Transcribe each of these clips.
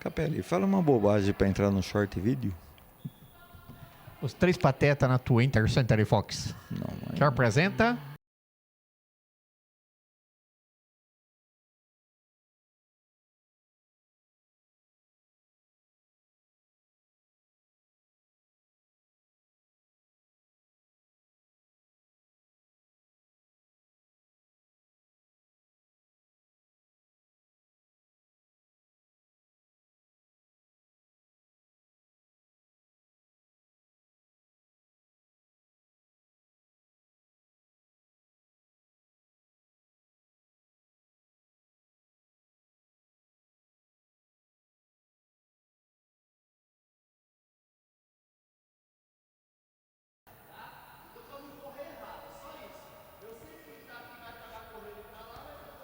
Capelli, fala uma bobagem pra entrar no short vídeo. Os Três Patetas na 20th Century Fox. Não, Já apresenta...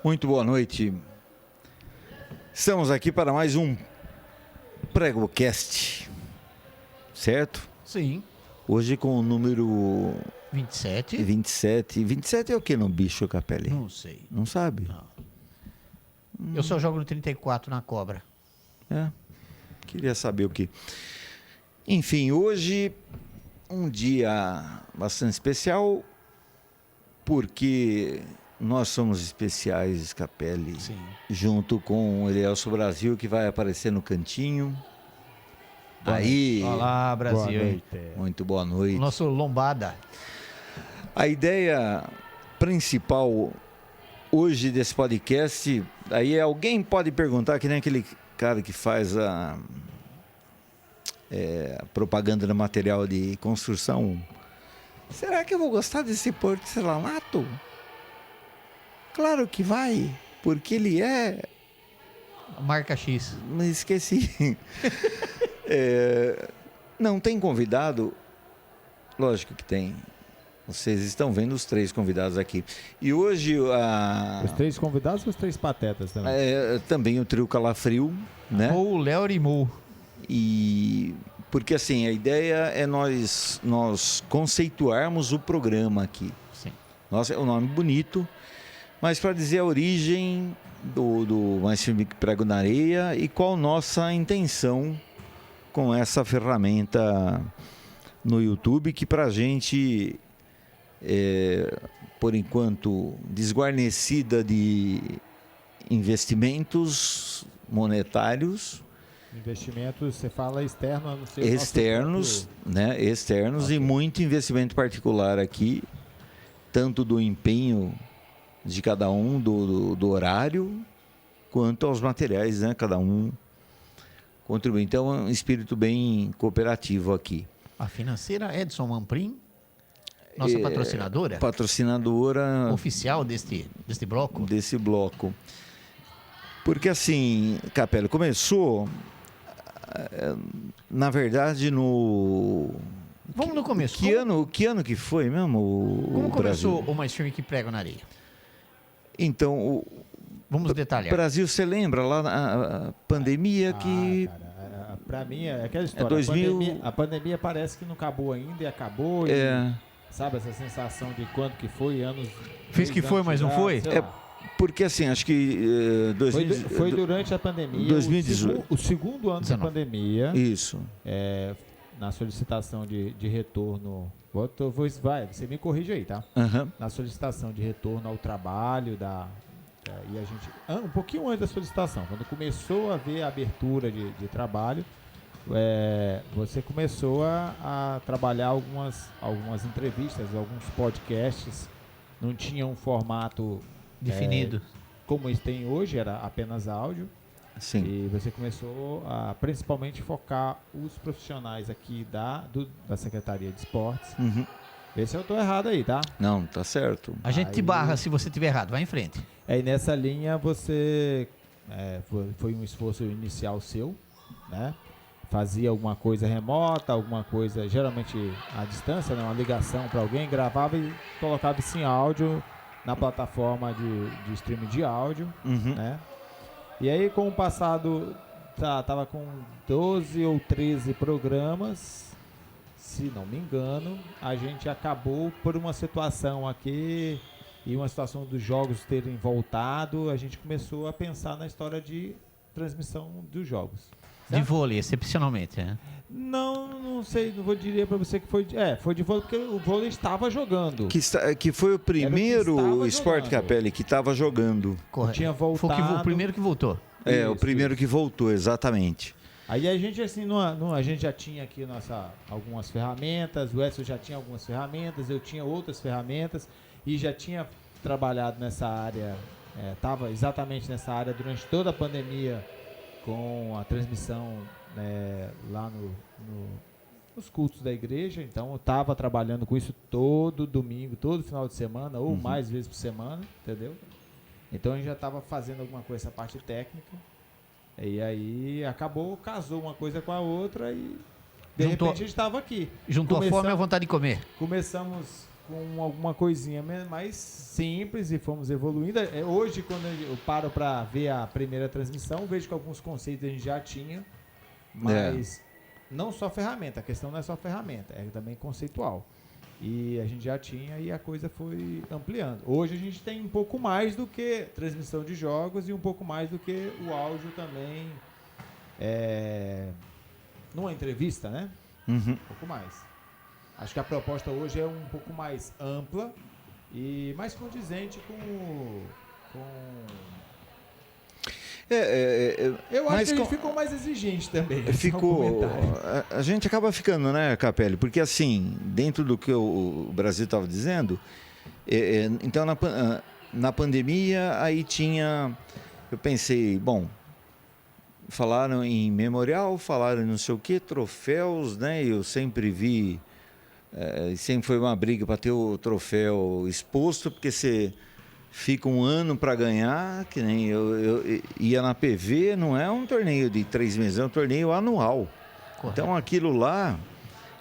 Muito boa noite. Estamos aqui para mais um PregoCast, certo? Sim. Hoje com o número 27. 27. 27 é o que no bicho, Capelli? Não sei. Não sabe? Não. Eu só jogo no 34 na cobra. É. Queria saber o que. Enfim, hoje um dia bastante especial, porque nós somos especiais, Capelli. Sim. Junto com o Elielso Brasil, que vai aparecer no cantinho. Aí, Olá, Brasil. Boa noite. muito boa noite. O nosso lombada. A ideia principal hoje desse podcast, aí alguém pode perguntar, que nem aquele cara que faz a propaganda do material de construção. Será que eu vou gostar desse porcelanato? Claro que vai, porque ele é... Marca X. Mas esqueci. Não tem convidado? Lógico que tem. Vocês estão vendo os três convidados aqui. E hoje Os três convidados ou os três patetas também? também o trio Calafrio, né? Ou Léo e Mu. E porque assim, a ideia é nós conceituarmos o programa aqui. Sim. Nossa, é um nome bonito, mas para dizer a origem do Mais Firme que Prego na Areia e qual nossa intenção com essa ferramenta no YouTube, que para a gente, por enquanto, desguarnecida de investimentos monetários, Investimentos, você fala externo, a não ser externos, né? Externos, okay. E muito investimento particular aqui, tanto do empenho de cada um, do horário, quanto aos materiais, né? Cada um contribui. Então, é um espírito bem cooperativo aqui. A financeira Edson Mamprim, nossa patrocinadora. Patrocinadora oficial deste bloco. Desse bloco. Porque assim, Capelli, começou, na verdade, no... Vamos no começo. Que ano que foi mesmo Como começou Brasil? o Mais Firme que Prego na Areia? Então, vamos detalhar. Brasil, você lembra lá na pandemia que... Cara, pra mim é aquela história. 2000... A pandemia parece que não acabou ainda e acabou. Sabe essa sensação de quando que foi, anos... Fez que foi, mas não foi? Porque assim, acho que... Foi durante a pandemia, 2018. O segundo ano da pandemia. Isso. Na solicitação de retorno... Você me corrige aí, tá? Uhum. Na solicitação de retorno ao trabalho, e a gente... Um pouquinho antes da solicitação, quando começou a haver a abertura de trabalho, você começou a trabalhar algumas entrevistas, alguns podcasts. Não tinha um formato definido como eles têm hoje, era apenas áudio. Sim. E você começou a principalmente focar os profissionais aqui da Secretaria de Esportes. Uhum. Vê se eu estou errado aí, tá? Não, tá certo. A gente te barra se você estiver errado, vai em frente. E nessa linha você foi um esforço inicial seu, né? Fazia alguma coisa remota, alguma coisa geralmente à distância, né? Uma ligação para alguém, gravava e colocava isso em áudio na plataforma de streaming de áudio, né? E aí, com o passado, tava com 12 ou 13 programas, se não me engano. A gente acabou por uma situação aqui e uma situação dos jogos terem voltado, a gente começou a pensar na história de transmissão dos jogos. De vôlei, excepcionalmente, né? Não sei, não vou dizer para você que foi de vôlei, porque o vôlei estava jogando. Que foi o primeiro estava esporte, jogando. Capelli, que estava jogando. Correto. Tinha Foi voltado. o primeiro que voltou. O Isso, primeiro isso. que voltou, exatamente. Aí a gente, assim, a gente já tinha aqui algumas ferramentas, o Edson já tinha algumas ferramentas, eu tinha outras ferramentas e já tinha trabalhado nessa área, estava exatamente nessa área durante toda a pandemia com a transmissão lá nos cultos da igreja. Então eu estava trabalhando com isso todo domingo, todo final de semana, ou mais vezes por semana, entendeu? Então a gente já estava fazendo alguma coisa, essa parte técnica. E aí casou uma coisa com a outra e de repente a gente estava aqui. Juntou a fome e a vontade de comer. Começamos com alguma coisinha mais simples e fomos evoluindo. Hoje, quando eu paro para ver a primeira transmissão, vejo que alguns conceitos a gente já tinha, mas não só ferramenta, a questão não é só ferramenta, é também conceitual. E a gente já tinha e a coisa foi ampliando. Hoje a gente tem um pouco mais do que transmissão de jogos e um pouco mais do que o áudio também, numa entrevista, né? Um pouco mais. Acho que a proposta hoje é um pouco mais ampla e mais condizente com eu acho que a gente ficou mais exigente também. A gente acaba ficando, né, Capelli? Porque assim, dentro do que o Brasil estava dizendo, então na pandemia aí eu pensei, bom, falaram em memorial, falaram em não sei o que, troféus, né? Eu sempre vi, sempre foi uma briga para ter o troféu exposto, porque você fica um ano para ganhar, que nem eu ia na PV, não é um torneio de 3 meses, é um torneio anual. Correto. Então aquilo lá,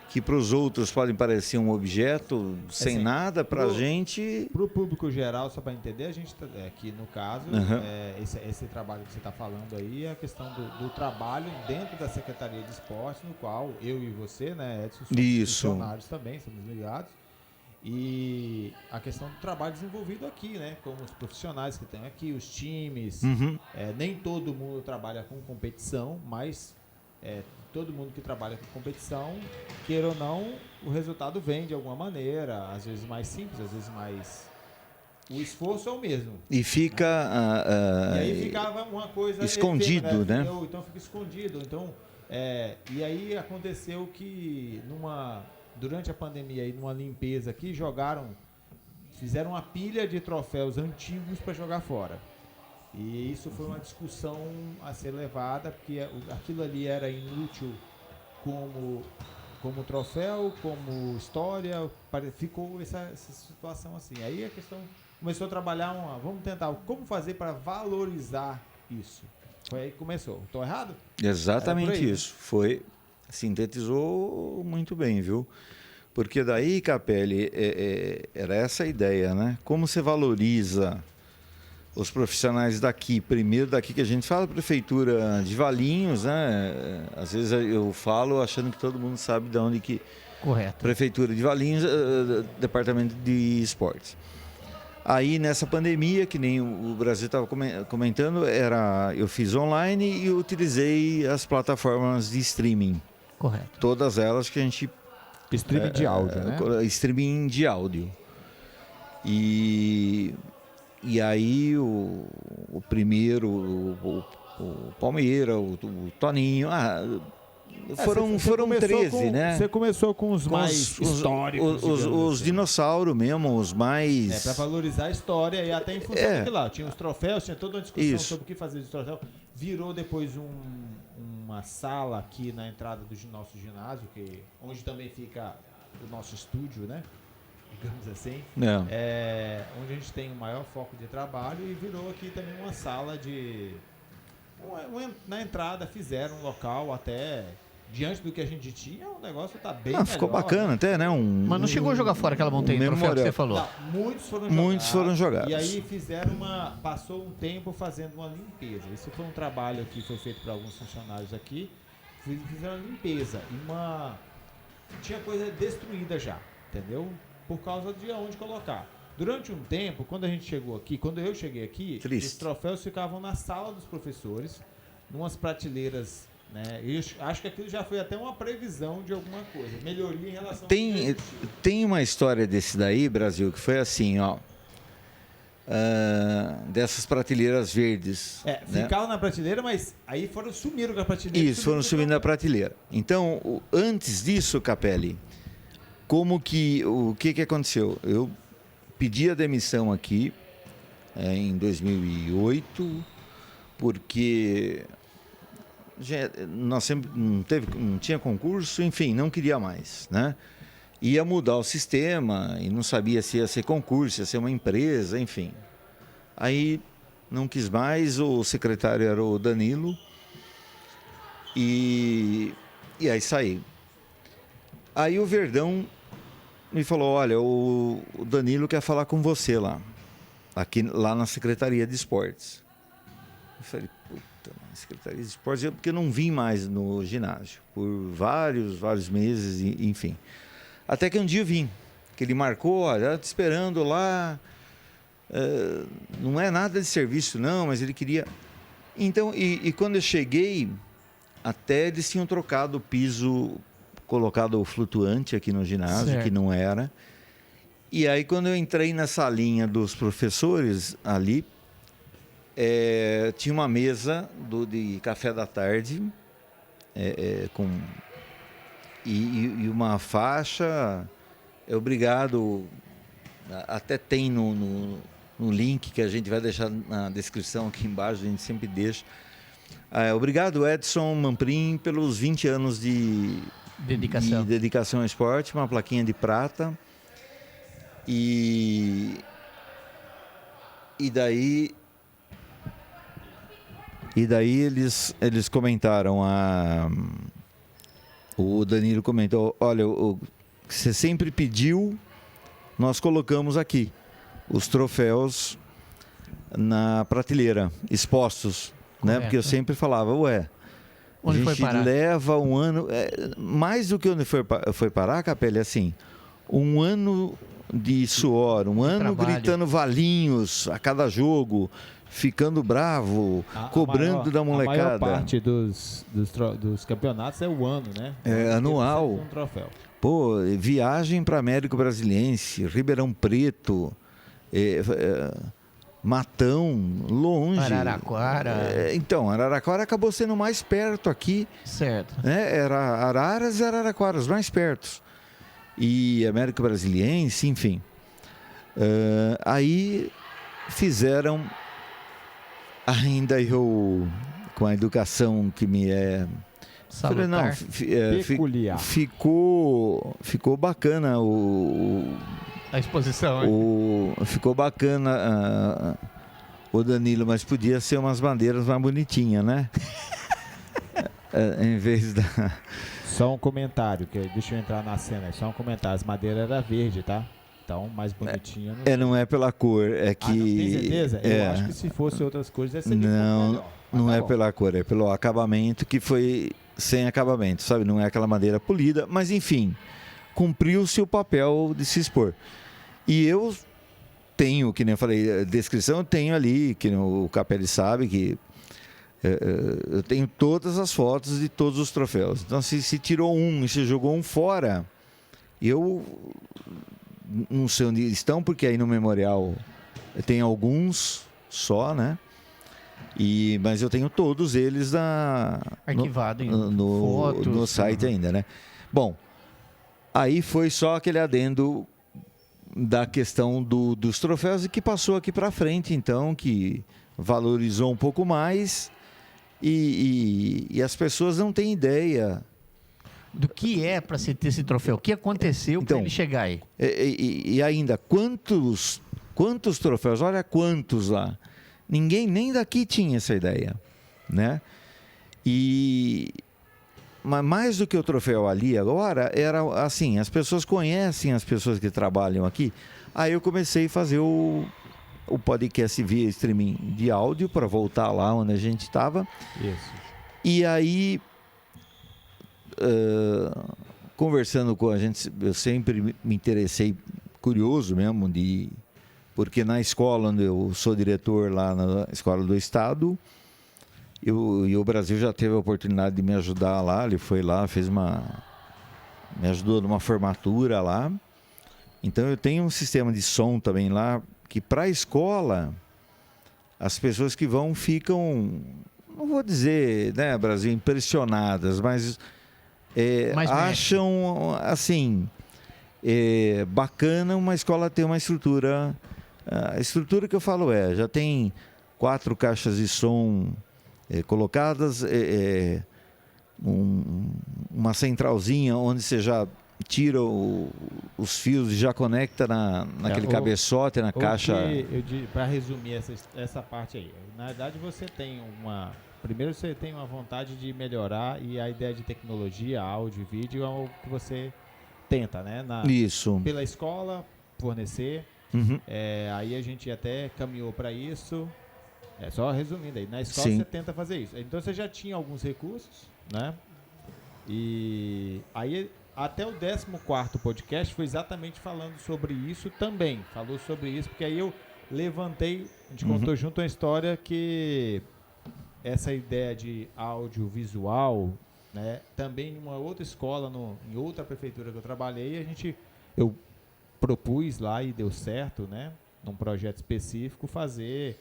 que para os outros podem parecer um objeto sem assim, nada, para a gente... Para o público geral, só para entender, a gente aqui no caso, esse trabalho que você está falando aí é a questão do trabalho dentro da Secretaria de Esporte, no qual eu e você, né, Edson, somos funcionários também, somos ligados. E a questão do trabalho desenvolvido aqui, né? Como os profissionais que tem aqui, os times. Nem todo mundo trabalha com competição, mas todo mundo que trabalha com competição, queira ou não, o resultado vem de alguma maneira, às vezes mais simples, às vezes mais... O esforço é o mesmo. E fica... e aí ficava uma coisa... escondido, né? Então fica escondido. Então, e aí aconteceu que durante a pandemia, numa limpeza aqui, fizeram uma pilha de troféus antigos para jogar fora. E isso foi uma discussão a ser levada, porque aquilo ali era inútil como troféu, como história, ficou essa situação assim. Aí a questão começou a trabalhar vamos tentar, como fazer para valorizar isso. Foi aí que começou. Estou errado? Exatamente aí, isso. Foi, sintetizou muito bem, viu? Porque daí, Capelli, era essa a ideia, né? Como você valoriza os profissionais daqui, primeiro daqui que a gente fala, Prefeitura de Valinhos, né? Às vezes eu falo achando que todo mundo sabe de onde que... Correto. Prefeitura de Valinhos, Departamento de Esportes. Aí nessa pandemia, que nem o Brasil estava comentando, eu fiz online e utilizei as plataformas de streaming. Correto. Todas elas que a gente... Streaming de áudio, né? Streaming de áudio. E aí o primeiro, o Palmeira, o Toninho, foram 13, né? Você começou com os mais históricos. Os dinossauros mesmo, os mais... para valorizar a história e até em função de lá. Tinha os troféus, tinha toda uma discussão sobre o que fazer de troféu. Virou depois uma sala aqui na entrada do nosso ginásio, onde também fica o nosso estúdio, né? Digamos assim. Onde a gente tem o maior foco de trabalho e virou aqui também uma sala na entrada fizeram um local até diante do que a gente tinha, o negócio tá bem melhor. Ficou bacana, né? Até, né? Mas não chegou a jogar fora aquela montanha de troféu que você falou? Não, muitos foram jogados. E aí passou um tempo fazendo uma limpeza. Isso foi um trabalho que foi feito por alguns funcionários aqui. Fizeram uma limpeza e tinha coisa destruída já, entendeu? Por causa de onde colocar. Durante um tempo, quando eu cheguei aqui, os troféus ficavam na sala dos professores, numas prateleiras né? E acho que aquilo já foi até uma previsão de alguma coisa, melhoria em relação Tem uma história desse daí, Brasil, que foi assim, ó. Dessas prateleiras verdes. né? Ficaram na prateleira, mas aí sumiram com a prateleira. Isso, foram subindo na prateleira. Então, antes disso, Capelli, o que aconteceu? Eu pedi a demissão aqui em 2008, porque nós sempre não tinha concurso, enfim, não queria mais, né? Ia mudar o sistema e não sabia se ia ser concurso, ia ser uma empresa, enfim. Aí não quis mais, o secretário era o Danilo e aí saí. Aí o Verdão me falou, olha, o Danilo quer falar com você lá na Secretaria de Esportes. Eu falei, puta, Secretaria de Esportes, porque eu não vim mais no ginásio por vários meses, enfim. Até que um dia eu vim, que ele marcou, olha, te esperando lá, não é nada de serviço não, mas ele queria... Então, e quando eu cheguei, até eles tinham trocado o piso, colocado o flutuante aqui no ginásio, certo. Que não era. E aí, quando eu entrei na salinha dos professores ali, tinha uma mesa de café da tarde, com... E uma faixa, obrigado, até tem no link que a gente vai deixar na descrição aqui embaixo, a gente sempre deixa. Obrigado, Edson Mamprim, pelos 20 anos de dedicação ao esporte, uma plaquinha de prata. E daí eles comentaram o Danilo comentou, olha, você sempre pediu, nós colocamos aqui os troféus na prateleira, expostos, né? Porque eu sempre falava, onde a foi gente parar? leva um ano, mais do que onde foi parar, Capelli, assim, um ano de suor, um ano trabalho. gritando valinhos a cada jogo, ficando bravo, cobrando da molecada. A maior parte dos campeonatos é o ano, né? Anual. Um troféu. Pô, viagem para Américo Brasiliense, Ribeirão Preto, Matão, longe. Araraquara. Então, Araraquara acabou sendo mais perto aqui. Certo. Né? Era Araras e Araraquara, os mais pertos. E Américo Brasiliense, enfim. Aí fizeram, ainda eu, com a educação que me é... Falei, não, peculiar. Ficou bacana a exposição. Ficou bacana o Danilo, mas podia ser umas bandeiras mais bonitinhas, né? Em vez da... Só um comentário, deixa eu entrar na cena. Só um comentário, as madeiras eram verde, tá? Então, mais bonitinha. Não é pela cor, é que... não tem certeza? Eu acho que se fosse outras cores, ia ser melhor. Não é pela cor, é pelo acabamento, que foi sem acabamento, sabe? Não é aquela madeira polida, mas enfim, cumpriu-se o papel de se expor. E eu tenho, que nem eu falei, a descrição eu tenho ali, que o Capelli sabe que eu tenho todas as fotos de todos os troféus. Então, se tirou um e se jogou um fora, eu não sei onde estão, porque aí no memorial tem alguns só, né? Mas eu tenho todos eles arquivado fotos, no site ainda, né? Bom, aí foi só aquele adendo da questão dos troféus e que passou aqui para frente, então, que valorizou um pouco mais e as pessoas não têm ideia do que é para se ter esse troféu, o que aconteceu para ele chegar aí. E ainda, quantos troféus, olha quantos lá. Ninguém nem daqui tinha essa ideia, né? Mas mais do que o troféu ali agora, era assim, as pessoas conhecem as pessoas que trabalham aqui. Aí eu comecei a fazer o podcast via streaming de áudio para voltar lá onde a gente estava. Isso. E aí, conversando com a gente, eu sempre me interessei, curioso mesmo, porque na escola onde eu sou diretor, lá na Escola do Estado, E o Brasil já teve a oportunidade de me ajudar lá. Ele foi lá, me ajudou numa formatura lá. Então eu tenho um sistema de som também lá, que para a escola, as pessoas que vão ficam, não vou dizer, né, Brasil, impressionadas, mas acham, assim, bacana uma escola ter uma estrutura. A estrutura que eu falo já tem 4 caixas de som colocadas, uma centralzinha onde você já tira os fios e já conecta naquele cabeçote, na caixa. Para resumir essa parte aí, na verdade você tem primeiro você tem uma vontade de melhorar, e a ideia de tecnologia, áudio e vídeo é algo que você tenta, né? Isso. Pela escola, fornecer. Uhum. Aí a gente até caminhou para isso. Só resumindo aí, na escola Sim. você tenta fazer isso. Então você já tinha alguns recursos, né? E aí até o 14º podcast foi exatamente falando sobre isso também. Falou sobre isso, porque aí eu levantei, a gente contou junto uma história que essa ideia de audiovisual, né? Também em uma outra escola, em outra prefeitura que eu trabalhei, eu propus lá e deu certo, né? Num projeto específico, fazer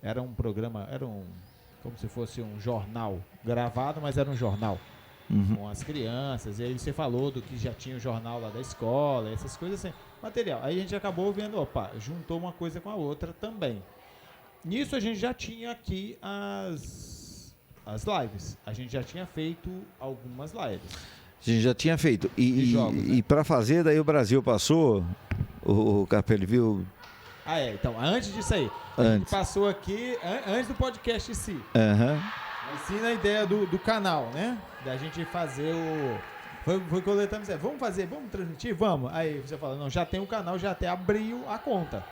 era um programa, como se fosse um jornal gravado, mas era um jornal com as crianças. E aí você falou do que já tinha o jornal lá da escola, essas coisas assim, material. Aí a gente acabou vendo, juntou uma coisa com a outra também. Nisso a gente já tinha aqui as lives. A gente já tinha feito algumas lives. A gente já tinha feito. Jogos, né? E para fazer, daí o Brasil passou, o Capelli viu. Então, antes disso aí, a gente passou aqui, antes do podcast em si. Mas sim na ideia do canal, né? Da gente fazer foi coletando, vamos transmitir? Vamos. Aí você fala, não, já tem o canal, já até abriu a conta.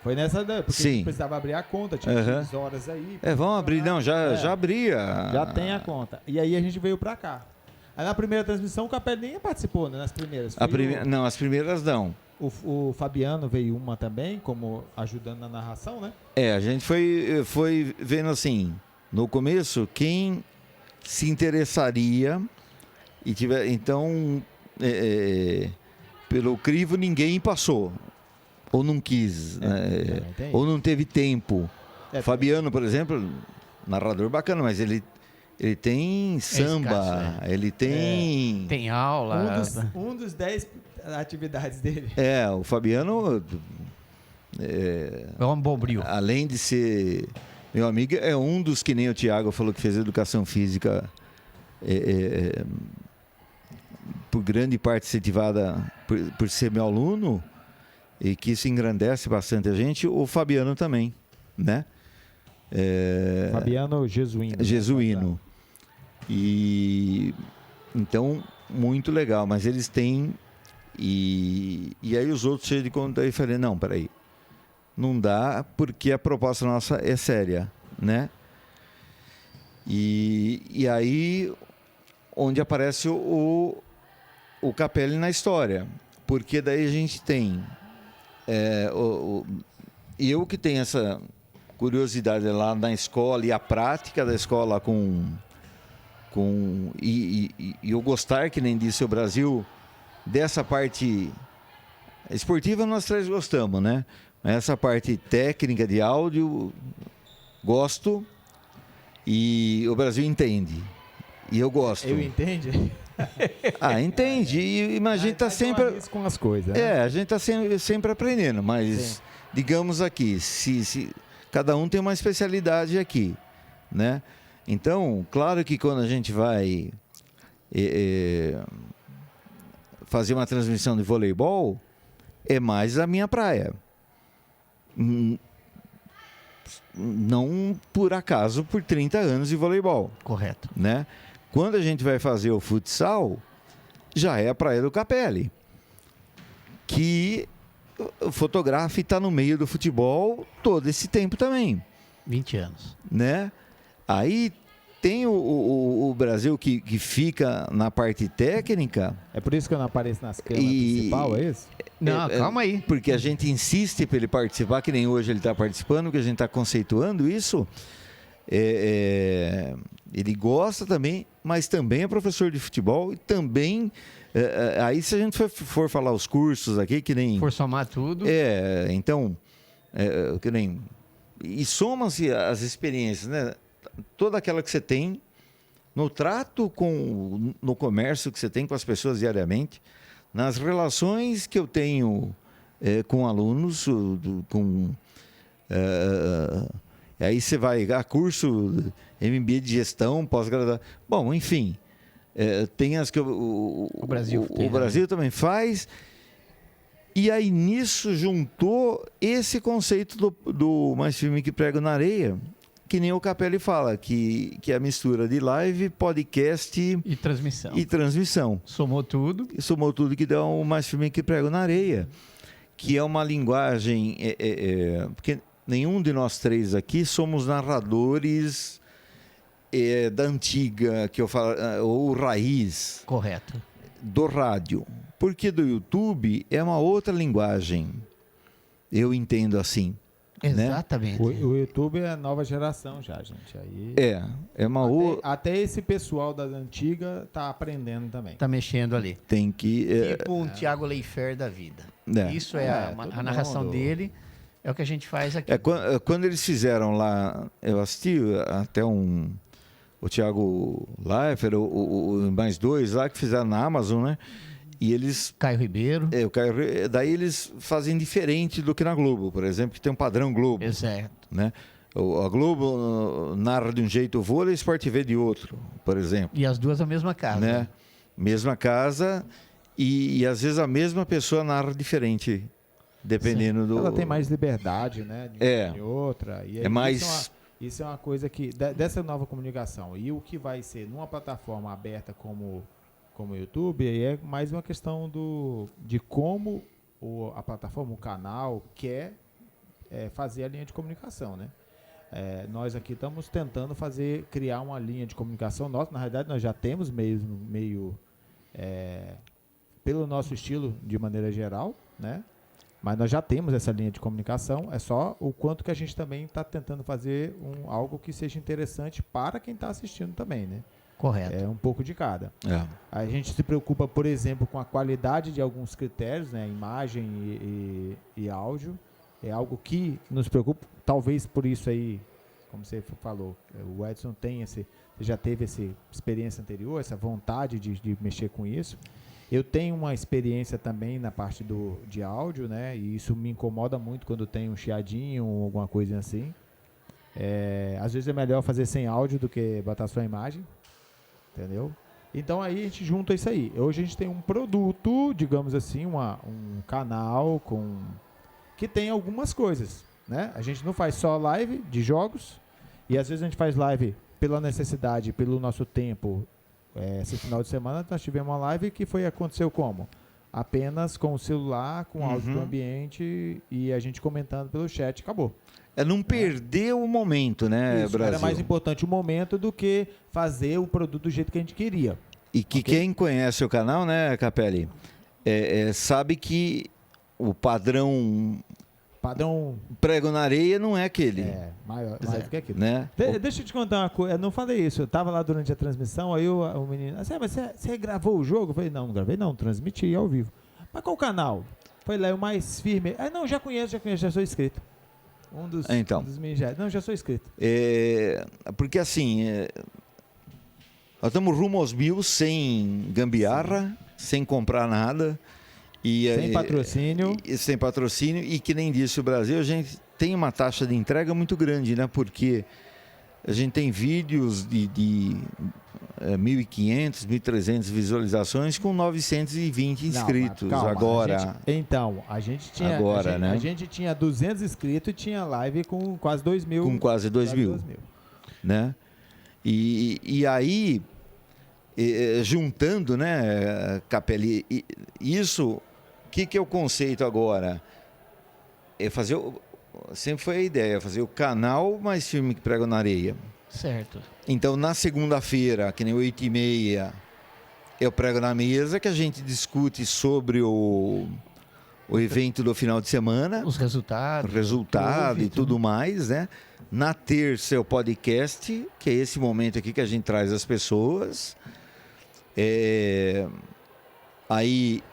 Foi nessa ideia, porque sim. a gente precisava abrir a conta, tinha 6 horas aí. Vamos abrir, não, já abria. Já tem a conta. E aí a gente veio pra cá. Aí na primeira transmissão o Capelli nem participou, né? Nas primeiras. Não, as primeiras não. O Fabiano veio uma também, como ajudando na narração, né? A gente foi vendo assim, no começo, quem se interessaria e tiver. Então, pelo crivo, ninguém passou. Ou não quis, né? Ou não teve tempo. Fabiano, por exemplo, narrador bacana, mas ele tem samba, ele tem... Tem aula. Um dos 10 atividades dele. O Fabiano... É um bombril. Além de ser meu amigo, é um dos que nem o Thiago falou que fez educação física por grande parte incentivada por ser meu aluno, e que isso engrandece bastante a gente. O Fabiano também, né? Fabiano Jesuíno. Jesuíno. E então, muito legal, mas eles têm, e aí os outros cheios de conta, aí falei, não, peraí, não dá, porque a proposta nossa é séria, né? E aí onde aparece o Capelli na história, porque daí a gente tem eu que tenho essa curiosidade lá na escola e a prática da escola e eu gostar, que nem disse o Brasil, dessa parte esportiva nós três gostamos, né? Essa parte técnica de áudio, gosto, e o Brasil entende. E eu gosto. Eu entendo. Entende. E a gente está sempre... com as coisas, né? A gente está sempre aprendendo, mas sim, digamos aqui, se cada um tem uma especialidade aqui, né? Então, claro que quando a gente vai fazer uma transmissão de voleibol, é mais a minha praia. Não por acaso por 30 anos de voleibol. Correto. Né? Quando a gente vai fazer o futsal, já é a praia do Capelli, que fotografa e está no meio do futebol todo esse tempo também. 20 anos. Né? Aí tem o Brasil que fica na parte técnica. É por isso que eu não apareço nas câmeras principal, é isso? Não, calma aí. Porque a gente insiste para ele participar, que nem hoje ele está participando, que a gente está conceituando isso. Ele gosta também, mas também é professor de futebol e também... aí se a gente for falar os cursos aqui, que nem... For somar tudo. Então, que nem... E soma-se as experiências, né? Toda aquela que você tem no trato no comércio que você tem com as pessoas diariamente, nas relações que eu tenho com alunos, aí você vai a curso MBA de gestão, pós-graduação. Bom, enfim, tem as que o Brasil também faz. E aí nisso juntou esse conceito do Mais Firme que Prego na Areia, que nem o Capelli fala, que é a mistura de live, podcast e transmissão. Somou tudo que dá o Mais Firme que Prego na Areia, que é uma linguagem... porque nenhum de nós três aqui somos narradores da antiga, que eu falo, ou raiz. Correto. Do rádio. Porque do YouTube é uma outra linguagem. Eu entendo assim. Exatamente. Né? O YouTube é a nova geração já, gente. Aí é uma até esse pessoal da antiga tá aprendendo também. Tá mexendo ali. Tem que... tipo um Tiago Leifert da vida. Isso a narração dele. É o que a gente faz aqui. Quando eles fizeram lá, eu assisti até o Thiago Leifert, mais dois lá que fizeram na Amazon, né? E eles... Caio Ribeiro. Daí eles fazem diferente do que na Globo, por exemplo, que tem um padrão Globo. Exato. Né? A Globo narra de um jeito o vôlei e o Sport TV de outro, por exemplo. E as duas a mesma casa. Né? Mesma casa e às vezes a mesma pessoa narra diferente, dependendo do... Ela tem mais liberdade, né? De outra. E aí, mais... Isso é uma coisa que... Dessa nova comunicação. E o que vai ser numa plataforma aberta como o YouTube, aí é mais uma questão de como a plataforma, o canal, quer fazer a linha de comunicação, né? Nós aqui estamos tentando criar uma linha de comunicação. Na realidade, nós já temos meio pelo nosso estilo, de maneira geral, né? Mas nós já temos essa linha de comunicação, é só o quanto que a gente também está tentando fazer algo que seja interessante para quem está assistindo também, né? Correto. É um pouco de cada. A gente se preocupa, por exemplo, com a qualidade de alguns critérios, né? Imagem e áudio. É algo que nos preocupa. Talvez por isso aí, como você falou, o Edson já teve essa experiência anterior, essa vontade de mexer com isso. Eu tenho uma experiência também na parte de áudio, né? E isso me incomoda muito quando tem um chiadinho ou alguma coisa assim. Às vezes é melhor fazer sem áudio do que botar só a imagem. Entendeu? Então aí a gente junta isso aí. Hoje a gente tem um produto, digamos assim, um canal que tem algumas coisas, né? A gente não faz só live de jogos e às vezes a gente faz live pela necessidade, pelo nosso tempo. Esse final de semana nós tivemos uma live que aconteceu como? Apenas com o celular, com áudio do ambiente e a gente comentando pelo chat, acabou. Não perder o momento, né, Isso, Brasil? era mais importante o momento do que fazer o produto do jeito que a gente queria. E que quem conhece o canal, né, Capelli, sabe que o padrão Prego na Areia não é aquele. Mais do que aquilo. Né? Deixa eu te contar uma coisa. Eu não falei isso. Eu estava lá durante a transmissão, aí o menino... Mas você gravou o jogo? Eu falei, não gravei não, transmiti ao vivo. Mas qual canal? Foi lá o Mais Firme. Não, já conheço, já sou inscrito. Um dos meninos. Não, já sou inscrito. Porque assim, nós estamos rumo aos 1000 sem gambiarra, sem comprar nada. Sem patrocínio. Sem patrocínio. E que nem disse o Brasil, a gente tem uma taxa de entrega muito grande, né? Porque a gente tem vídeos de 1.500, 1.300 visualizações com 920 inscritos. Calma, agora. A gente tinha. Agora, né? A gente tinha 200 inscritos e tinha live com quase 2.000. Com quase 2.000. Né? E aí, juntando, né, Capelli, isso, o que é o conceito agora? Fazer. Sempre foi a ideia, fazer o canal Mais Firme que Prego na Areia. Certo. Então, na segunda-feira, que nem 8h30, eu prego na mesa, que a gente discute sobre o o evento do final de semana. Os resultados. O resultado e tudo mais, né? Na terça é o podcast, que é esse momento aqui que a gente traz as pessoas. Aí,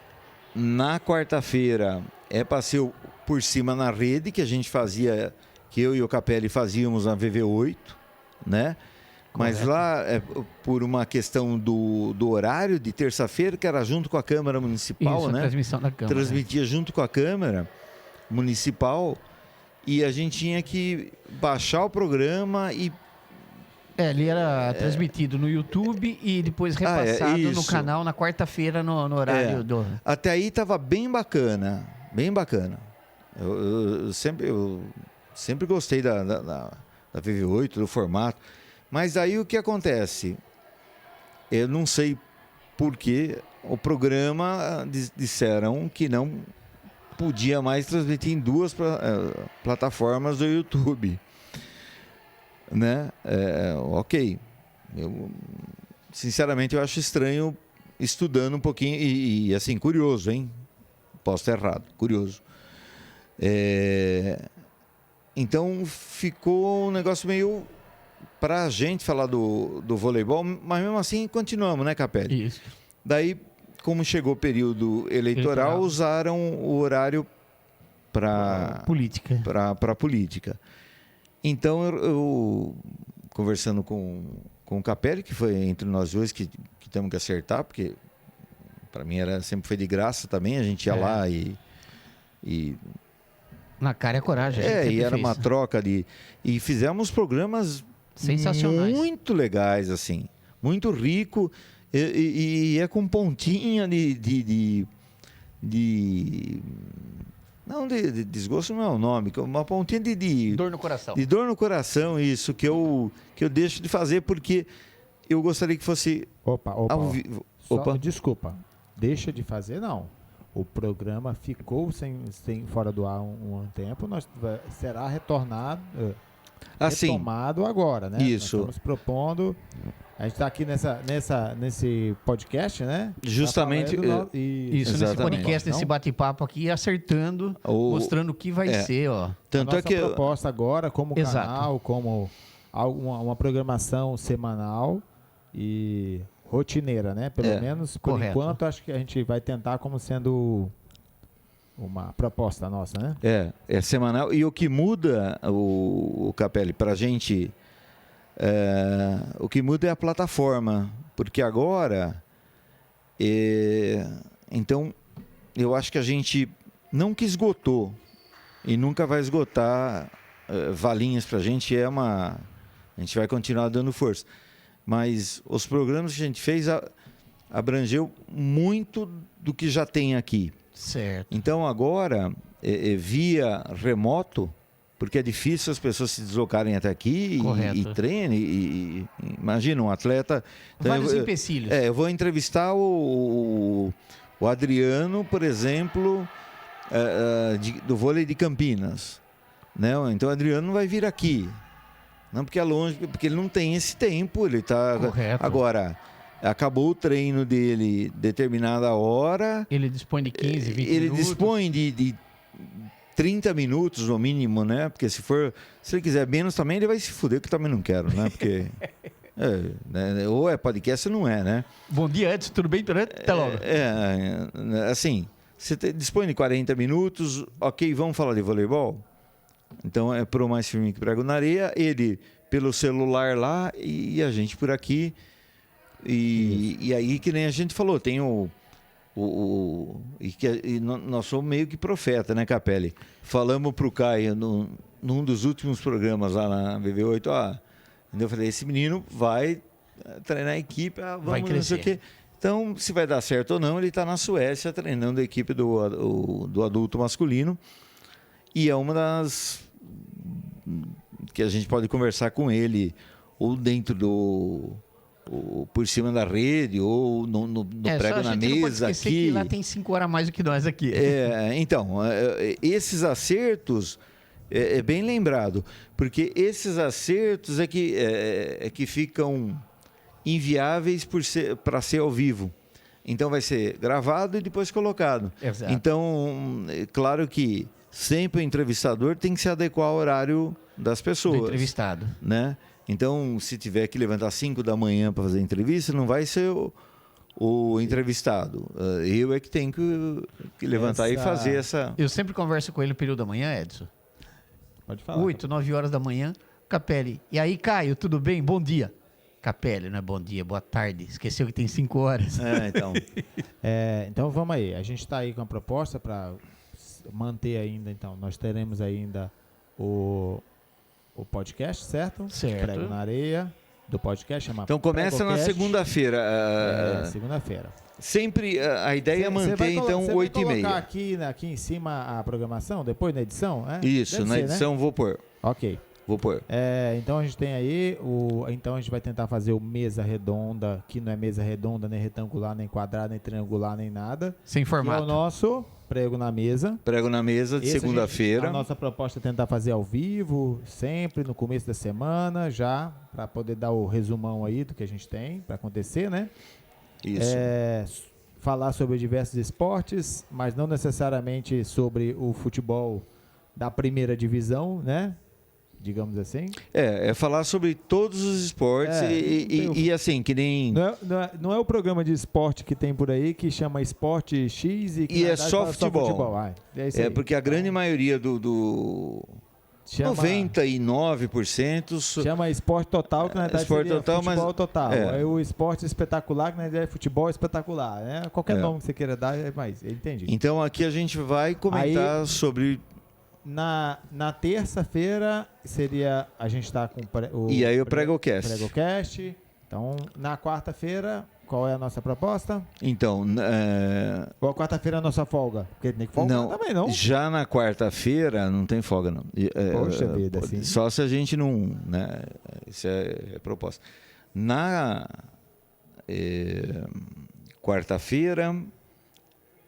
na quarta-feira, é passeio por cima na rede, que a gente fazia, que eu e o Capelli fazíamos na VV8, né? Mas lá, por uma questão do horário de terça-feira, que era junto com a Câmara Municipal, isso, né? A transmissão da Câmara. Transmitia junto com a Câmara Municipal e a gente tinha que baixar o programa e... ele era transmitido no YouTube e depois repassado no canal na quarta-feira, no horário do... Até aí estava bem bacana, bem bacana. Eu sempre gostei da VV8, do formato. Mas aí o que acontece? Eu não sei por que o programa disseram que não podia mais transmitir em 2 plataformas do YouTube. Né? Ok. Sinceramente, eu acho estranho, estudando um pouquinho, e assim, curioso, hein? Posso estar errado, curioso. Então, ficou um negócio meio... para a gente falar do voleibol, mas mesmo assim continuamos, né, Capelli? Isso. Daí, como chegou o período eleitoral, usaram o horário para política. Para política. Então, eu conversando com o Capelli, que foi entre nós dois que temos que acertar, porque para mim sempre foi de graça também, a gente ia lá e na cara e a coragem. E era uma troca e fizemos programas sensacionais, muito legais, assim, muito rico e é com pontinha de não, de desgosto não é o nome, uma pontinha de dor no coração. De dor no coração, isso, que eu deixo de fazer porque eu gostaria que fosse ao vivo. Desculpa, deixa de fazer não. O programa ficou sem fora do ar um tempo, será retomado agora, né? Isso. Nós estamos propondo, a gente está aqui nesse podcast, né? Justamente. Nesse podcast, nesse bate-papo aqui, acertando, mostrando o que vai ser, ó. Tanto a nossa proposta agora, como canal, como uma programação semanal e rotineira, né? Pelo menos, por enquanto, acho que a gente vai tentar como sendo uma proposta nossa, né? É semanal. E o que muda, o Capelli, para a gente, o que muda é a plataforma. Porque agora, então, eu acho que a gente não que esgotou e nunca vai esgotar valinhas para a gente. A gente vai continuar dando força. Mas os programas que a gente fez abrangeu muito do que já tem aqui. Certo. Então agora, via remoto, porque é difícil as pessoas se deslocarem até aqui e treinem. Imagina um atleta... Vários empecilhos. Eu vou entrevistar o Adriano, por exemplo, do vôlei de Campinas. Né? Então o Adriano não vai vir aqui. Não, porque é longe, porque ele não tem esse tempo, ele está... Agora, acabou o treino dele determinada hora... Ele dispõe de 15, 20 minutos. Ele dispõe de 30 minutos no mínimo, né? Porque se ele quiser menos também, ele vai se fuder, que eu também não quero, né? Porque... ou é podcast ou não é, né? Bom dia, Edson, tudo bem? Até logo. Assim, você dispõe de 40 minutos, ok, vamos falar de voleibol? Então é pro mais firme que prego na areia, ele pelo celular lá e a gente por aqui. E aí, que nem a gente falou, tem nós somos meio que profeta, né, Capelli? Falamos pro Caio num dos últimos programas lá na VV8, eu falei, esse menino vai treinar a equipe, vamos, vai crescer. Não sei o quê. Então, se vai dar certo ou não, ele está na Suécia treinando a equipe do adulto masculino. E é uma das que a gente pode conversar com ele, ou dentro por cima da rede, ou no prego na mesa aqui. Que lá tem 5 horas a mais do que nós aqui. Então, esses acertos é bem lembrado, porque esses acertos é que ficam inviáveis para ser ao vivo. Então vai ser gravado e depois colocado. Exato. Então, é claro que sempre o entrevistador tem que se adequar ao horário das pessoas. Do entrevistado. Né? Então, se tiver que levantar 5 da manhã para fazer entrevista, não vai ser o entrevistado. Eu é que tenho que levantar e fazer essa... Eu sempre converso com ele no período da manhã, Edson. Pode falar. 8, 9 horas da manhã. Capelli. E aí, Caio, tudo bem? Bom dia. Capelli, não é bom dia, boa tarde. Esqueceu que tem 5 horas. Então. Então vamos aí. A gente está aí com a proposta para manter ainda, então. Nós teremos ainda o podcast, certo? Certo. Prego na Areia, do podcast. Chama Então começa na segunda-feira. Segunda-feira. Sempre a ideia é manter, então, 8h30. Você vai colocar aqui em cima a programação, depois na edição? Isso, Deve na ser, edição né? vou pôr. Ok. Vou pôr. Então a gente tem aí, então a gente vai tentar fazer o mesa redonda, que não é mesa redonda, nem retangular, nem quadrada, nem triangular, nem nada. Sem Que é formato. o nosso prego na mesa. Prego na mesa de segunda-feira. A nossa proposta é tentar fazer ao vivo, sempre no começo da semana, já, para poder dar o resumão aí do que a gente tem para acontecer, né? Isso. Falar sobre diversos esportes, mas não necessariamente sobre o futebol da primeira divisão, né? Digamos assim. É falar sobre todos os esportes e assim, que nem... Não é o programa de esporte que tem por aí que chama Esporte X e é só futebol. É porque a grande maioria chama, 99% chama Esporte Total, que na verdade esporte seria total, futebol mas, total. É o Esporte Espetacular, que na verdade é futebol espetacular. Né? Qualquer nome que você queira dar, mas entendi. Então aqui a gente vai comentar sobre... Na terça-feira seria, a gente está com e aí o PregoCast. PregoCast. Então, na quarta-feira, qual é a nossa proposta? Então, Qual quarta-feira é a nossa folga? Porque tem que folgar também, não? Já na quarta-feira não tem folga, não. Poxa vida, assim. Só se a gente não... Né, isso é a proposta. Na quarta-feira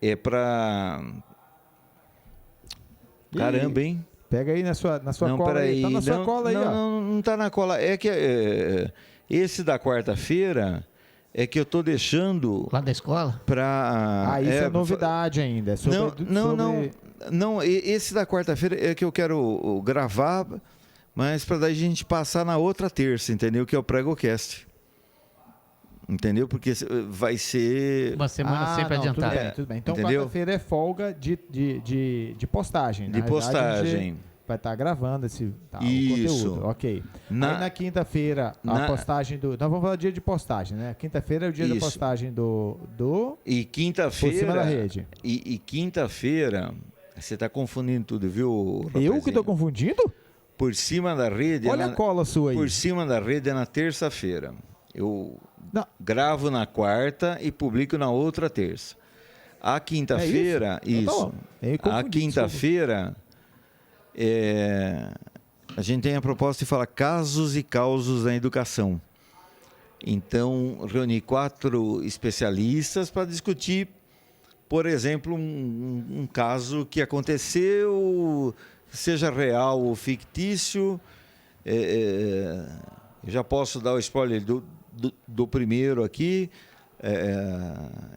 é para... Caramba, hein? Pega aí na sua não, cola aí. Tá na sua cola aí, ó. Não tá na cola. É que esse da quarta-feira é que eu tô deixando... Lá da escola? Para... isso é novidade ainda. É sobre, não. Esse da quarta-feira é que eu quero gravar, mas para daí a gente passar na outra terça, entendeu? Que é o PregoCast. Entendeu? Porque vai ser... Uma semana sempre adiantada. Tudo bem. Então, quarta-feira é folga de postagem. De postagem. Vai estar gravando o conteúdo. Ok. Aí na quinta-feira, a postagem do... Nós vamos falar dia de postagem, né? Quinta-feira é o dia da postagem do... E quinta-feira... Por cima da rede. E quinta-feira... Você está confundindo tudo, viu, rapazinho? Eu que estou confundindo? Por cima da rede... Olha a cola sua aí. Por cima da rede é na terça-feira. Eu... gravo na quarta e publico na outra terça. A quinta-feira, a quinta-feira, a gente tem a proposta de falar casos e causos na educação. Então, reuni 4 especialistas para discutir, por exemplo, um caso que aconteceu, seja real ou fictício. Eu já posso dar o spoiler do primeiro aqui.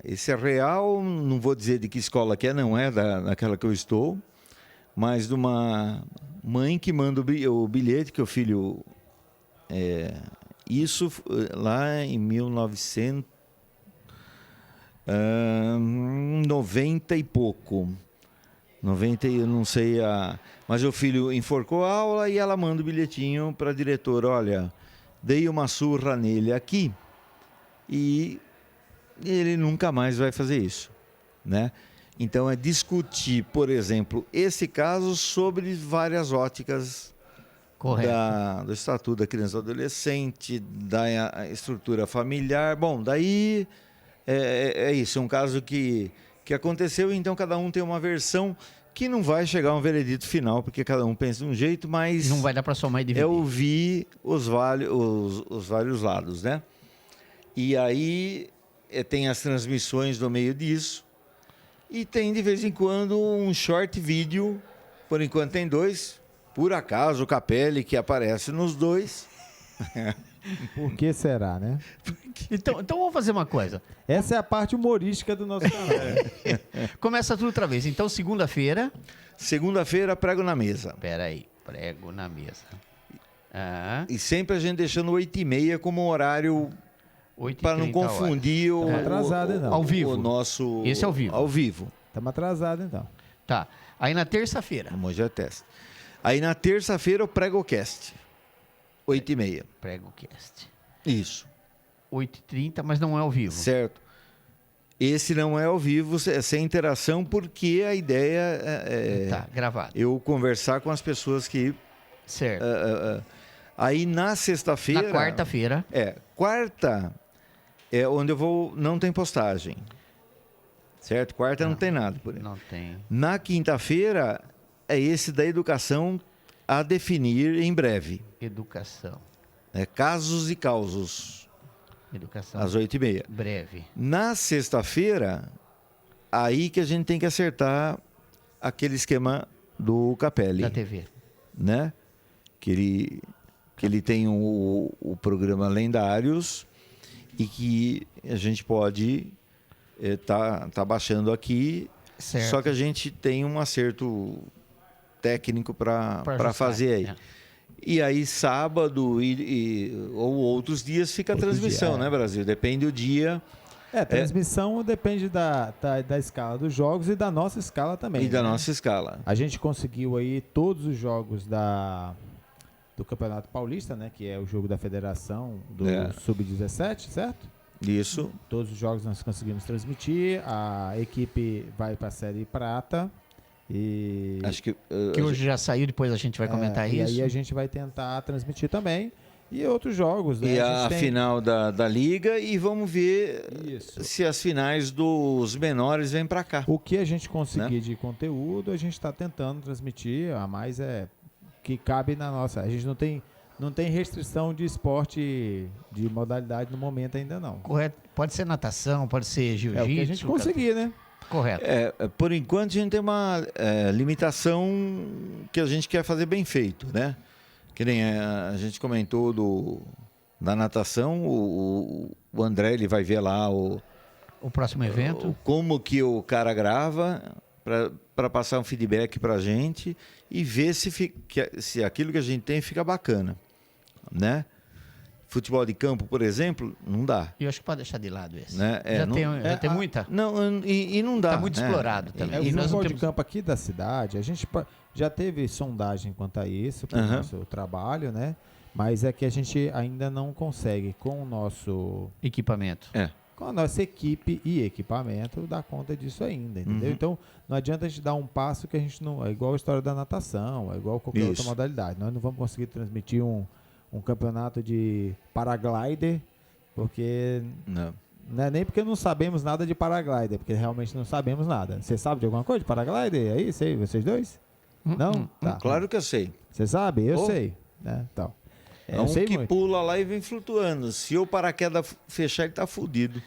Esse é real, não vou dizer de que escola que não é daquela que eu estou, mas de uma mãe que manda o bilhete que o filho... isso lá em 1990 e pouco. 90, eu não sei mas o filho enforcou a aula e ela manda o bilhetinho para a diretora: olha, dei uma surra nele aqui e ele nunca mais vai fazer isso, né? Então é discutir, por exemplo, esse caso sobre várias óticas do Estatuto da Criança e Adolescente, da estrutura familiar. Bom, daí é isso, é um caso que aconteceu, então cada um tem uma versão que não vai chegar a um veredito final, porque cada um pensa de um jeito, mas... Não vai dar para somar e dividir. É ouvir os vários lados, né? E aí tem as transmissões no meio disso, e tem de vez em quando um short vídeo, por enquanto tem 2, por acaso o Capelli que aparece nos 2, Por que será, né? Então vamos fazer uma coisa. Essa é a parte humorística do nosso canal. Começa tudo outra vez. Então, segunda-feira... Segunda-feira, prego na mesa. Peraí, prego na mesa. E sempre a gente deixando 8h30 como horário... 8h30 para não confundir o, atrasado, então. Ao vivo. O nosso... Esse é ao vivo. Ao vivo. Estamos atrasados, então. Tá. Aí na terça-feira. Vamos já testa. Aí na terça-feira o PregoCast. 8h30. PregoCast. Isso. 8h30, mas não é ao vivo. Certo. Esse não é ao vivo, é sem interação, porque a ideia Tá, gravado. eu conversar com as pessoas que... Certo. Aí na sexta-feira... Na quarta-feira. Quarta é onde eu vou... Não tem postagem. Certo? Quarta não tem nada por aí. Não tem. Na quinta-feira é esse da educação a definir em breve. Educação. Casos e causos. Educação. Às 8h30. Breve. Na sexta-feira, aí que a gente tem que acertar aquele esquema do Capelli. Da TV. Né? Que ele tem o programa Lendários e que a gente pode tá baixando aqui. Certo. Só que a gente tem um acerto técnico para fazer aí. E aí sábado ou outros dias fica a transmissão, né, Brasil? Depende do dia. A transmissão depende da escala dos jogos e da nossa escala também. E da nossa escala. A gente conseguiu aí todos os jogos do Campeonato Paulista, né? Que é o jogo da federação do Sub-17, certo? Isso. Todos os jogos nós conseguimos transmitir. A equipe vai para a Série Prata. E acho que hoje já saiu, depois a gente vai comentar isso. E aí a gente vai tentar transmitir também. E outros jogos, né? E a final da Liga, e vamos ver se as finais dos menores vêm para cá. O que a gente conseguir de conteúdo, a gente está tentando transmitir, a mais que cabe na nossa. A gente não tem restrição de esporte, de modalidade no momento ainda não. Correto. Pode ser natação, pode ser jiu-jitsu. É o que a gente conseguir, né? Correto. Por enquanto a gente tem uma limitação que a gente quer fazer bem feito, né? Que nem a gente comentou da natação, o André ele vai ver lá o próximo evento. Como que o cara grava para passar um feedback para a gente e ver se aquilo que a gente tem fica bacana, né? Futebol de campo, por exemplo, não dá. E eu acho que pode deixar de lado esse. Né? Já tem muita? Não, e não dá. Está muito explorado também. O futebol de campo aqui da cidade, a gente já teve sondagem quanto a isso, para o nosso trabalho, né? Mas é que a gente ainda não consegue, com o nosso... equipamento. Com a nossa equipe e equipamento, dar conta disso ainda, entendeu? Então, não adianta a gente dar um passo que a gente não... É igual a história da natação, é igual qualquer outra modalidade. Nós não vamos conseguir transmitir um campeonato de paraglider, porque... Não é nem porque não sabemos nada de paraglider, porque realmente não sabemos nada. Você sabe de alguma coisa de paraglider? Aí, sei, vocês dois? Não? Tá. Claro que eu sei. Você sabe? Eu sei. Né? Então, é um que pula lá e vem flutuando. Se o paraquedas fechar, ele tá fudido.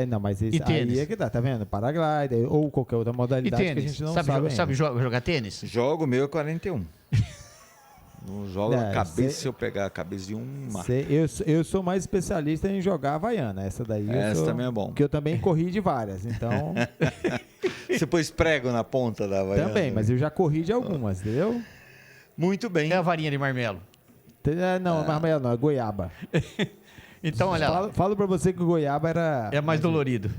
Não, mas isso aí é que tá vendo? Paraglider ou qualquer outra modalidade que a gente não sabe. Sabe jogar tênis? Jogo, meu é 41. Não jogo a cabeça se eu pegar a cabeça de eu sou mais especialista em jogar Havaiana. Essa daí também é bom. Porque eu também corri de várias, então... Você pôs prego na ponta da Havaiana? Também, mas eu já corri de algumas, entendeu? Muito bem. É a varinha de marmelo? Não, marmelo não, é goiaba. Então, olha lá. Falo pra você que o goiaba era... É mais dolorido.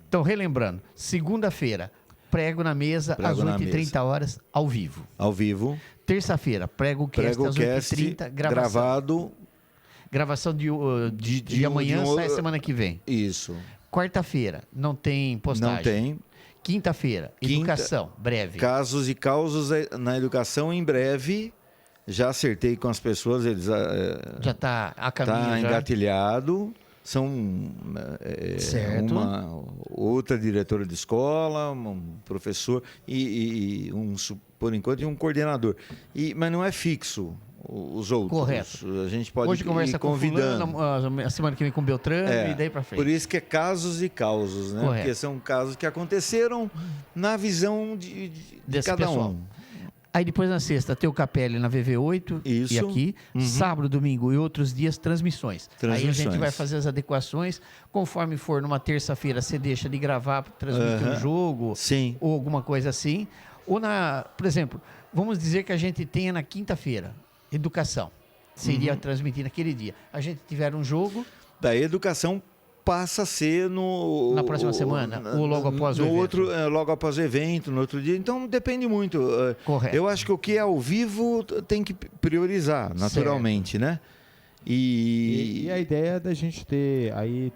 Então, relembrando, segunda-feira, prego na mesa, às 8h30, ao vivo. Ao vivo. Terça-feira, PregoCast às 8h30, gravado. Gravação de amanhã, sai semana que vem. Isso. Quarta-feira, não tem postagem. Não tem. Quinta-feira, educação, breve. Casos e causos na educação, em breve. Já acertei com as pessoas, eles... já está a caminho. Está engatilhado. São uma outra diretora de escola, um professor e por enquanto, um coordenador. Mas não é fixo os outros. Correto. A gente pode hoje conversa ir convidando. Com fulano, a semana que vem com Beltrano e daí para frente. Por isso que é casos e causos, né? Correto. Porque são casos que aconteceram na visão de cada pessoal. um. Aí depois na sexta tem o Capelli na VV8 Isso. e aqui. Sábado, domingo e outros dias transmissões. Aí a gente vai fazer as adequações. Conforme for numa terça-feira, você deixa de gravar para transmitir um jogo. Sim. Ou alguma coisa assim. Ou por exemplo, vamos dizer que a gente tenha na quinta-feira educação. Seria transmitir naquele dia. A gente tiver um jogo. Da educação passa a ser na próxima semana, ou logo após o evento? Logo após o evento, no outro dia. Então, depende muito. Correto. Eu acho que o que é ao vivo tem que priorizar, naturalmente, né? E a ideia é da gente ter aí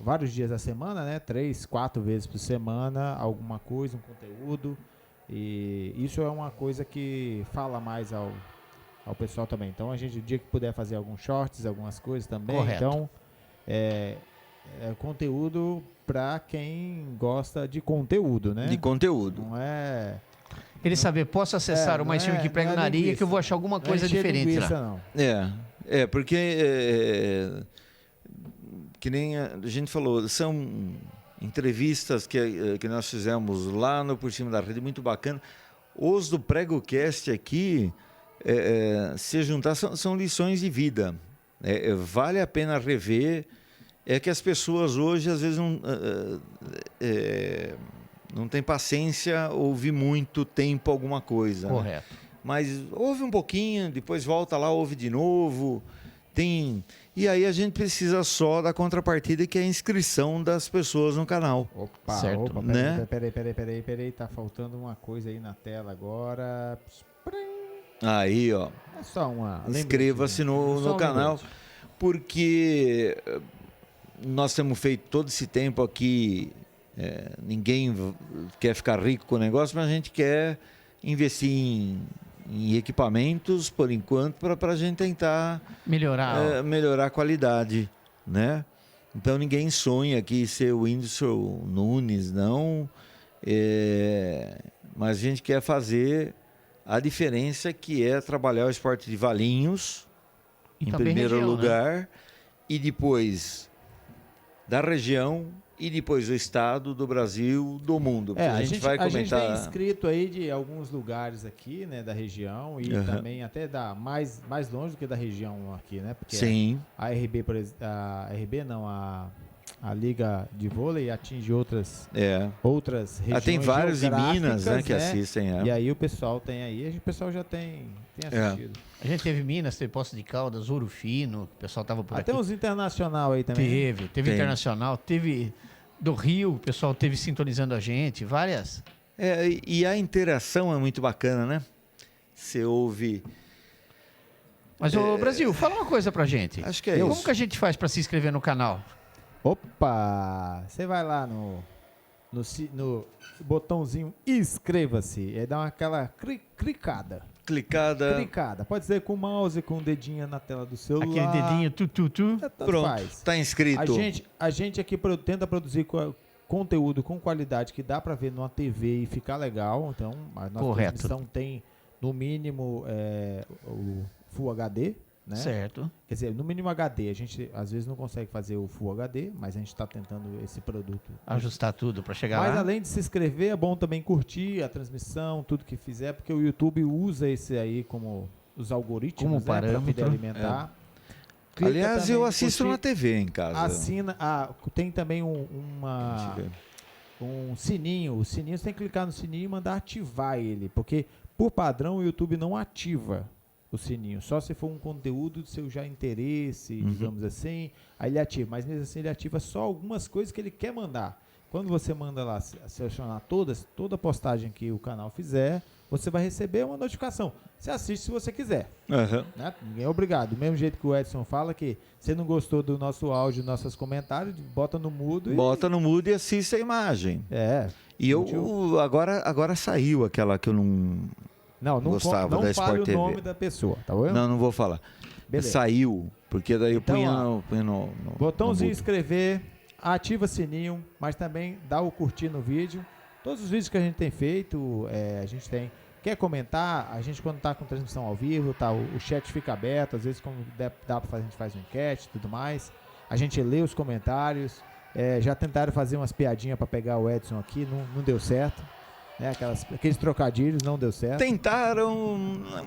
vários dias da semana, né? 3, 4 vezes por semana, alguma coisa, um conteúdo. E isso é uma coisa que fala mais ao pessoal também. Então, a gente, o dia que puder fazer alguns shorts, algumas coisas também. Correto. Então, é conteúdo para quem gosta de conteúdo, né? De conteúdo. Não é... Ele saber, posso acessar o mais filme que prega na areia que eu vou achar alguma coisa diferente lá. Não. Porque que nem a gente falou, são entrevistas que nós fizemos lá no Por Cima da Rede, muito bacana. Os do PregoCast aqui, se juntar, são lições de vida. Vale a pena rever. É que as pessoas hoje, às vezes, não têm paciência ouvir muito tempo alguma coisa. Correto. Né? Mas ouve um pouquinho, depois volta lá, ouve de novo. E aí a gente precisa só da contrapartida, que é a inscrição das pessoas no canal. Certo. Né? Peraí, tá faltando uma coisa aí na tela agora. Aí, ó. É só uma... Inscreva-se no canal, porque nós temos feito todo esse tempo aqui, ninguém quer ficar rico com o negócio, mas a gente quer investir em equipamentos, por enquanto, para a gente tentar melhorar a qualidade, né? Então, ninguém sonha aqui ser o Whindersson Nunes, não. Mas a gente quer fazer a diferença, que é trabalhar o esporte de Valinhos, em primeiro lugar, né? E depois da região, e depois do estado, do Brasil, do mundo. A gente vai comentar. A gente tem inscrito aí de alguns lugares aqui, né, da região, e também até mais longe do que da região aqui, né? Porque sim. A Liga de Vôlei atinge outras regiões. Tem vários em Minas, né, que assistem. E aí o pessoal o pessoal já tem assistido. A gente teve Minas, teve Poços de Caldas, Ouro Fino, o pessoal tava por aqui. Até uns internacional aí também. Teve internacional, teve do Rio, o pessoal teve sintonizando a gente, várias. E a interação é muito bacana, né? Você ouve... Mas, Brasil, fala uma coisa pra gente. Acho que é isso. Como que a gente faz pra se inscrever no canal? Opa! Você vai lá no botãozinho inscreva-se. E dá aquela clicada. Pode ser com o mouse, com o dedinho na tela do celular. Aquele dedinho, Pronto, está inscrito. A gente aqui tenta produzir conteúdo com qualidade que dá para ver numa TV e ficar legal. Então, a nossa transmissão tem, no mínimo, o Full HD. Né? Certo. Quer dizer, no mínimo HD, a gente às vezes não consegue fazer o Full HD, mas a gente está tentando esse produto. Ajustar tudo para chegar lá. Mas além de se inscrever, é bom também curtir a transmissão, tudo que fizer, porque o YouTube usa esse aí como os algoritmos, como parâmetro, para poder alimentar. Aliás, eu assisto na TV em casa. Assina, tem também um sininho. O sininho, você tem que clicar no sininho e mandar ativar ele, porque por padrão o YouTube não ativa o sininho, só se for um conteúdo do seu já interesse, digamos assim, aí ele ativa, mas mesmo assim ele ativa só algumas coisas que ele quer mandar. Quando você manda lá selecionar toda postagem que o canal fizer, você vai receber uma notificação. Você assiste se você quiser. Né? Ninguém é obrigado. Do mesmo jeito que o Edson fala que você não gostou do nosso áudio, nossos comentários, bota no mudo e assiste a imagem. E agora saiu aquela que eu não gostava da Sport TV. Não fale o nome da pessoa, tá vendo? Não vou falar. Beleza. Saiu, porque daí eu punha no botãozinho inscrever, ativa sininho, mas também dá o curtir no vídeo. Todos os vídeos que a gente tem feito, a gente tem. Quer comentar? A gente, quando está com transmissão ao vivo, o chat fica aberto. Às vezes, quando dá para fazer, a gente faz uma enquete e tudo mais. A gente lê os comentários. Já tentaram fazer umas piadinhas para pegar o Edson aqui, não deu certo. né? Aqueles trocadilhos, não deu certo. Tentaram,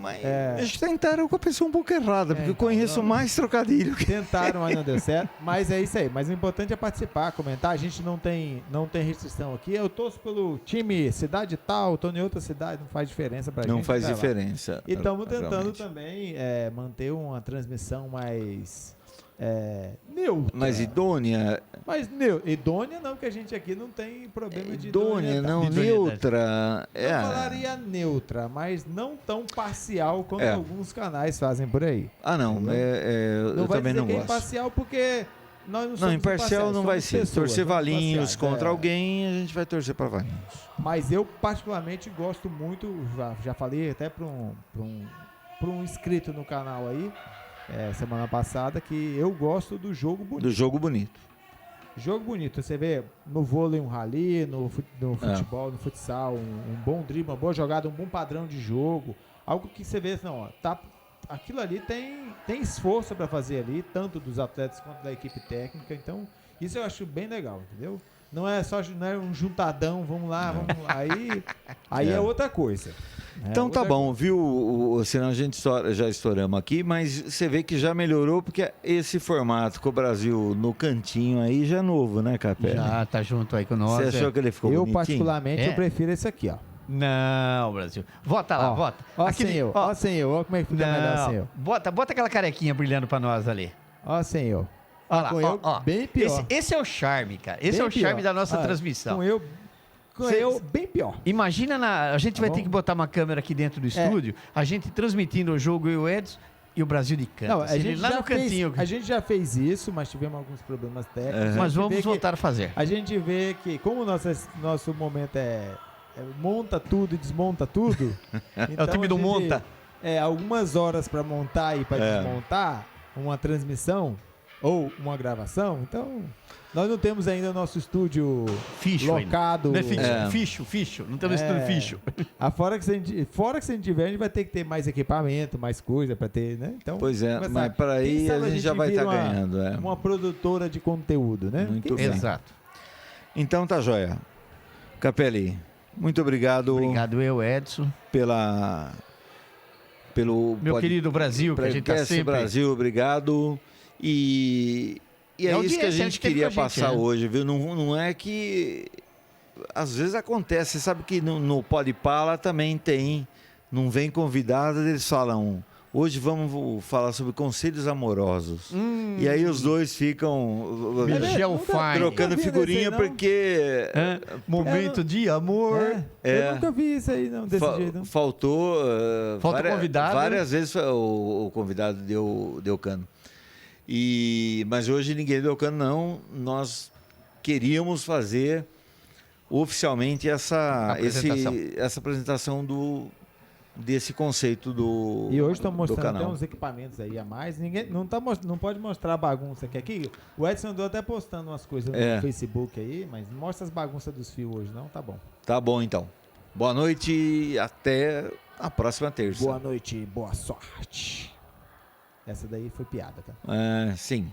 mas eles tentaram com a pessoa um pouco errada, porque eu conheço mais trocadilho. Tentaram, mas não deu certo. Mas é isso aí. Mas o importante é participar, comentar. A gente não tem restrição aqui. Eu torço pelo time cidade tal, tô em outra cidade, não faz diferença pra gente. Não faz diferença. E estamos tentando realmente também manter uma transmissão mais neutra. mais idônea. Mas idônea não, que a gente aqui não tem problema de Idônea, idoneidade. não, neutra. Eu falaria neutra, mas não tão parcial quanto alguns canais fazem por aí. Ah, não. Não eu vai também dizer não que é gosto. imparcial porque nós não somos Não, imparcial não vai somos ser. pessoas, Torcer somos Valinhos parciais, contra alguém, a gente vai torcer para Valinhos. Mas eu particularmente gosto muito, já falei até para um inscrito no canal aí, semana passada, que eu gosto do jogo bonito. Do jogo bonito. Jogo bonito, você vê no vôlei um rally, no futebol, no futsal, um bom drible, uma boa jogada, um bom padrão de jogo, algo que você vê, não, aquilo ali tem esforço para fazer ali, tanto dos atletas quanto da equipe técnica, então isso eu acho bem legal, entendeu? Não é um juntadão, vamos lá, aí é outra coisa. Então tá bom, viu? Senão a gente já estouramos aqui, mas você vê que já melhorou, porque esse formato com o Brasil no cantinho aí já é novo, né, Capé? Já tá junto aí com nós. Você achou que ele ficou bonitinho? Particularmente, eu prefiro esse aqui, ó. Não, Brasil. Vota lá, vota. Ó sem eu, ó como é que fica melhor sem eu. Bota aquela carequinha brilhando pra nós ali. Ó sem eu. Olha lá, ó. Bem pior. Esse é o charme, cara. Esse é o charme da nossa transmissão. Com eu, bem pior. Imagina, a gente vai ter que botar uma câmera aqui dentro do estúdio, a gente transmitindo o jogo, eu e o Edson, e o Brasil de canto. Não, a gente lá no cantinho. A gente já fez isso, mas tivemos alguns problemas técnicos. Mas vamos voltar a fazer. A gente vê que, como o nosso momento monta tudo e desmonta tudo. Então o time do monta. Algumas horas para montar e para desmontar uma transmissão ou uma gravação. Então, nós não temos ainda o nosso estúdio locado. Não é ficho. Não temos estúdio ficho. Fora que se a gente tiver, a gente vai ter que ter mais equipamento, mais coisa para ter, né? Então, pois mas para aí a gente já vai estar ganhando. Uma produtora de conteúdo, né? Muito bem. Exato. Então tá joia. Capelli, muito obrigado. Obrigado eu, Edson. Pelo meu querido Brasil, que a gente tá sempre... Brasil, obrigado. E é isso que a gente queria passar hoje, viu? Não é que... Às vezes acontece, você sabe que no Podpala também tem, não vem convidado, eles falam, hoje vamos falar sobre conselhos amorosos. E aí os dois ficam trocando figurinha porque... momento de amor. Eu nunca vi isso aí, não, desse jeito. Não. Faltou convidado. Várias vezes o convidado deu cano. Mas hoje ninguém deu cano, não. Nós queríamos fazer oficialmente essa apresentação desse conceito do canal. E hoje estamos mostrando até uns equipamentos aí a mais. Ninguém não pode mostrar a bagunça que aqui. O Edson andou até postando umas coisas no Facebook aí, mas não mostra as bagunças dos fios hoje, não? Tá bom. Tá bom, então. Boa noite e até a próxima terça. Boa noite, boa sorte. Essa daí foi piada, tá? Sim.